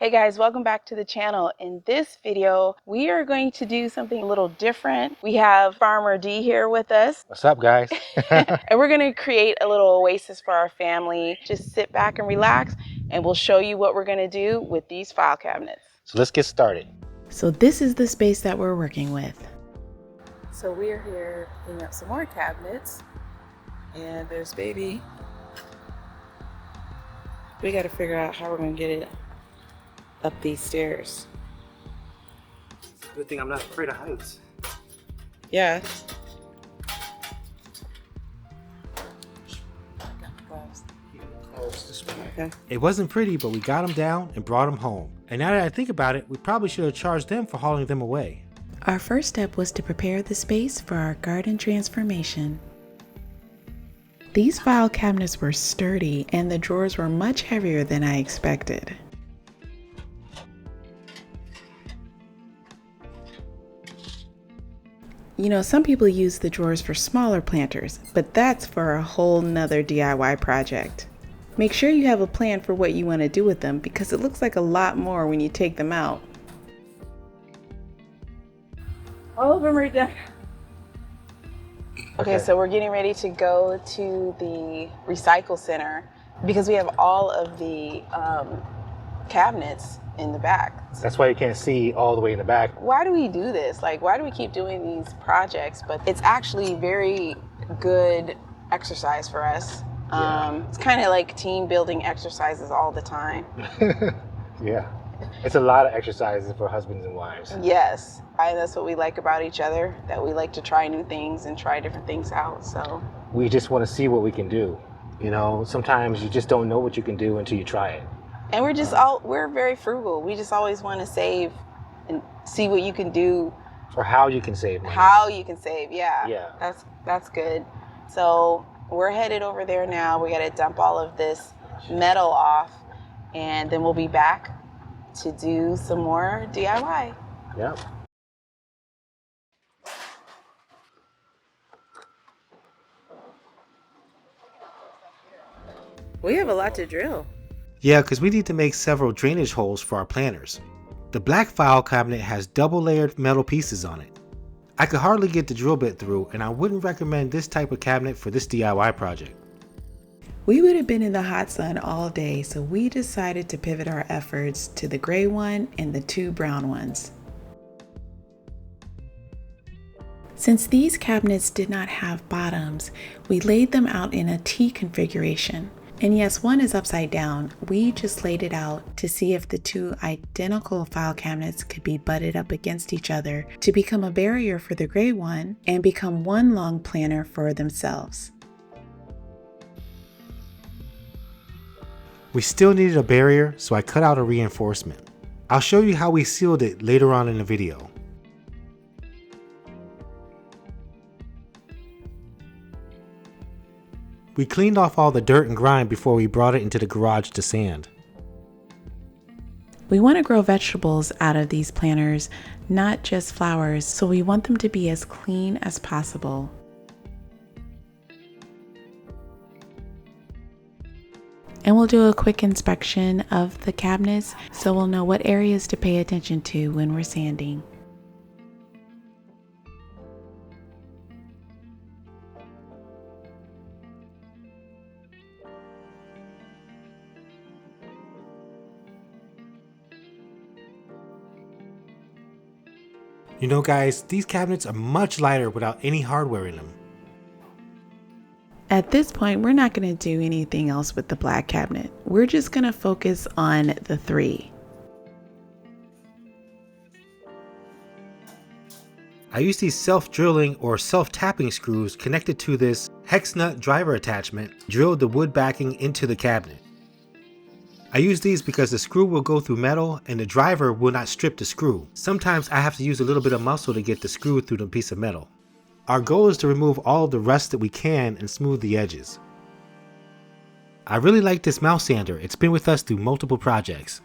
Hey guys, welcome back to the channel. In this video, we are going to do something a little different. We have Farmer D here with us. What's up, guys? And we're going to create a little oasis for our family. Just sit back and relax, and we'll show you what we're going to do with these file cabinets. So let's get started. So this is the space that we're working with. So we are here putting up some more cabinets, and there's baby. We got to figure out how we're going to get it up these stairs. Good thing I'm not afraid of heights. Yeah. Okay. It wasn't pretty, but we got them down and brought them home. And now that I think about it, we probably should have charged them for hauling them away. Our first step was to prepare the space for our garden transformation. These file cabinets were sturdy and the drawers were much heavier than I expected. You know, some people use the drawers for smaller planters, but that's for a whole nother DIY project. Make sure you have a plan for what you want to do with them because it looks like a lot more when you take them out. All of them are done. Okay, so we're getting ready to go to the recycle center because we have all of the cabinets in the back. That's why you can't see all the way in the back. Why do we do this? Like, why do we keep doing these projects? But it's actually very good exercise for us. It's kind of like team building exercises all the time. Yeah. It's a lot of exercises for husbands and wives. Yes. And that's what we like about each other, that we like to try new things and try different things out. So we just want to see what we can do. You know, sometimes you just don't know what you can do until you try it. And we're very frugal. We just always want to save and see what you can do. Or how you can save money. How you can save, yeah. Yeah. That's good. So we're headed over there now. We got to dump all of this metal off, and then we'll be back to do some more DIY. Yeah. We have a lot to drill. Yeah, because we need to make several drainage holes for our planters. The black file cabinet has double layered metal pieces on it. I could hardly get the drill bit through, and I wouldn't recommend this type of cabinet for this DIY project. We would have been in the hot sun all day, so we decided to pivot our efforts to the gray one and the two brown ones. Since these cabinets did not have bottoms, we laid them out in a T configuration. And yes, one is upside down. We just laid it out to see if the two identical file cabinets could be butted up against each other to become a barrier for the gray one and become one long planter for themselves. We still needed a barrier, so I cut out a reinforcement. I'll show you how we sealed it later on in the video. We cleaned off all the dirt and grime before we brought it into the garage to sand. We want to grow vegetables out of these planters, not just flowers, so we want them to be as clean as possible. And we'll do a quick inspection of the cabinets so we'll know what areas to pay attention to when we're sanding. You know guys, these cabinets are much lighter without any hardware in them. At this point, we're not going to do anything else with the black cabinet. We're just going to focus on the three. I use these self-drilling or self-tapping screws connected to this hex nut driver attachment, drilled the wood backing into the cabinet. I use these because the screw will go through metal and the driver will not strip the screw. Sometimes I have to use a little bit of muscle to get the screw through the piece of metal. Our goal is to remove all of the rust that we can and smooth the edges. I really like this mouse sander. It's been with us through multiple projects.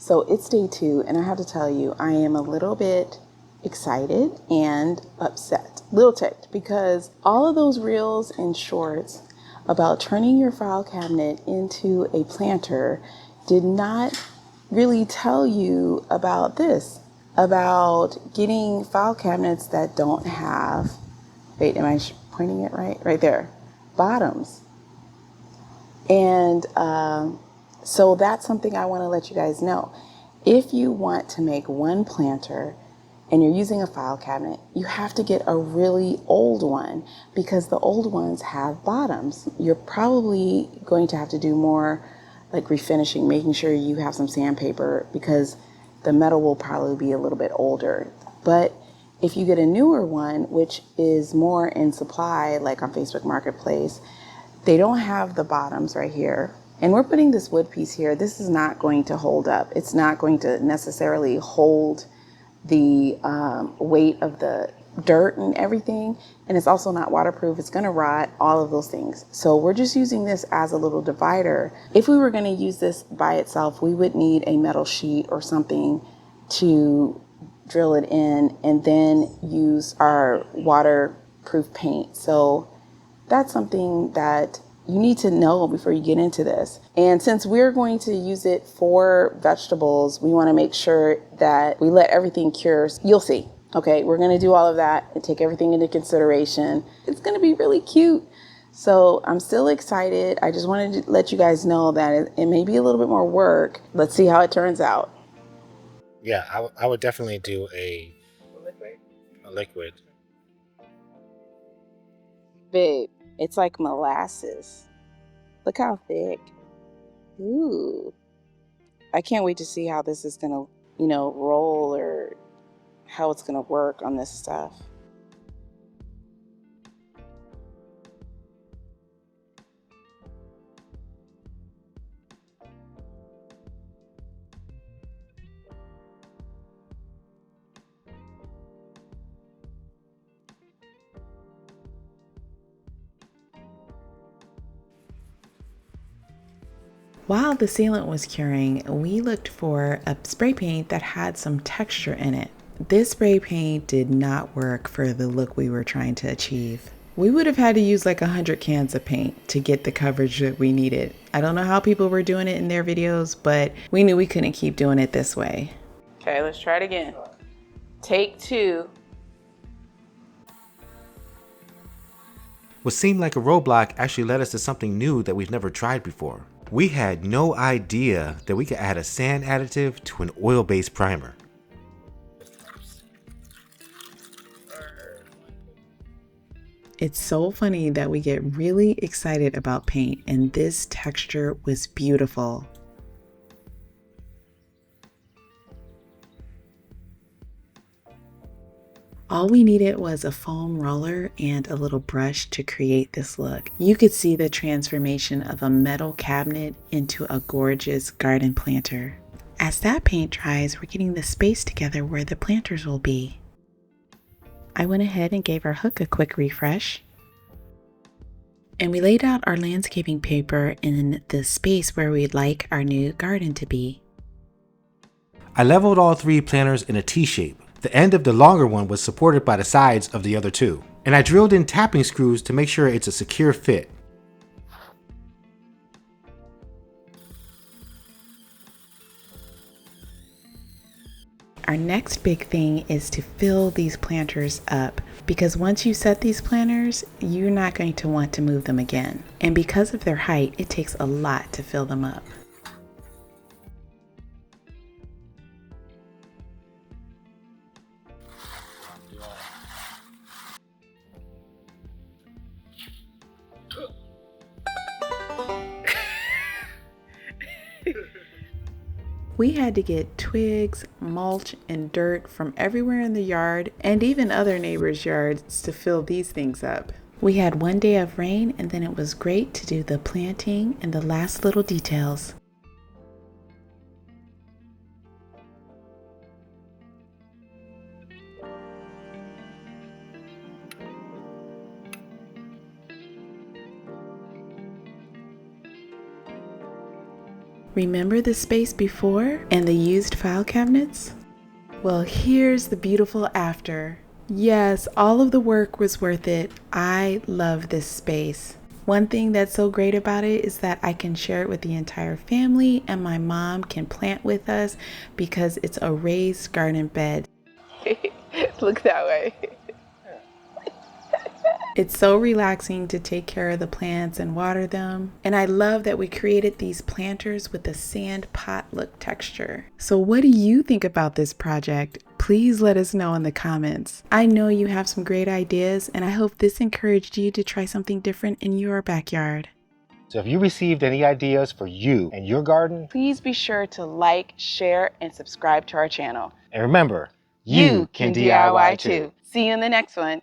So it's day 2, and I have to tell you, I am a little bit excited and upset, a little ticked, because all of those reels and shorts about turning your file cabinet into a planter did not really tell you about this, about getting file cabinets that don't have, wait, am I pointing it right? Right there, bottoms. And so that's something I want to let you guys know. If you want to make one planter and you're using a file cabinet, you have to get a really old one because the old ones have bottoms. You're probably going to have to do more like refinishing, making sure you have some sandpaper because the metal will probably be a little bit older. But if you get a newer one, which is more in supply, like on Facebook Marketplace, they don't have the bottoms right here. And we're putting this wood piece here. This is not going to hold up. It's not going to necessarily hold the weight of the dirt and everything. And it's also not waterproof. It's going to rot, all of those things. So we're just using this as a little divider. If we were going to use this by itself, we would need a metal sheet or something to drill it in and then use our waterproof paint. So that's something that you need to know before you get into this. And since we're going to use it for vegetables, we want to make sure that we let everything cure. You'll see. Okay, we're going to do all of that and take everything into consideration. It's going to be really cute. So I'm still excited. I just wanted to let you guys know that it may be a little bit more work. Let's see how it turns out. Yeah, I would definitely do a liquid. Babe, it's like molasses. Look how thick. Ooh. I can't wait to see how this is going to, roll or how it's going to work on this stuff. While the sealant was curing, we looked for a spray paint that had some texture in it. This spray paint did not work for the look we were trying to achieve. We would have had to use like 100 cans of paint to get the coverage that we needed. I don't know how people were doing it in their videos, but we knew we couldn't keep doing it this way. Okay, let's try it again. Take 2. What seemed like a roadblock actually led us to something new that we've never tried before. We had no idea that we could add a sand additive to an oil-based primer. It's so funny that we get really excited about paint, and this texture was beautiful. All we needed was a foam roller and a little brush to create this look. You could see the transformation of a metal cabinet into a gorgeous garden planter. As that paint dries, we're getting the space together where the planters will be. I went ahead and gave our hook a quick refresh. And we laid out our landscaping paper in the space where we'd like our new garden to be. I leveled all 3 planters in a T-shape. The end of the longer one was supported by the sides of the other 2. And I drilled in tapping screws to make sure it's a secure fit. Our next big thing is to fill these planters up, because once you set these planters, you're not going to want to move them again. And because of their height, it takes a lot to fill them up. We had to get twigs, mulch, and dirt from everywhere in the yard and even other neighbors' yards to fill these things up. We had one day of rain, and then it was great to do the planting and the last little details. Remember the space before and the used file cabinets? Well, here's the beautiful after. Yes, all of the work was worth it. I love this space. One thing that's so great about it is that I can share it with the entire family, and my mom can plant with us because it's a raised garden bed. Look that way. It's so relaxing to take care of the plants and water them. And I love that we created these planters with a sand pot look texture. So what do you think about this project? Please let us know in the comments. I know you have some great ideas, and I hope this encouraged you to try something different in your backyard. So if you received any ideas for you and your garden, Please be sure to like, share, and subscribe to our channel. and remember, you can DIY too. See you in the next one.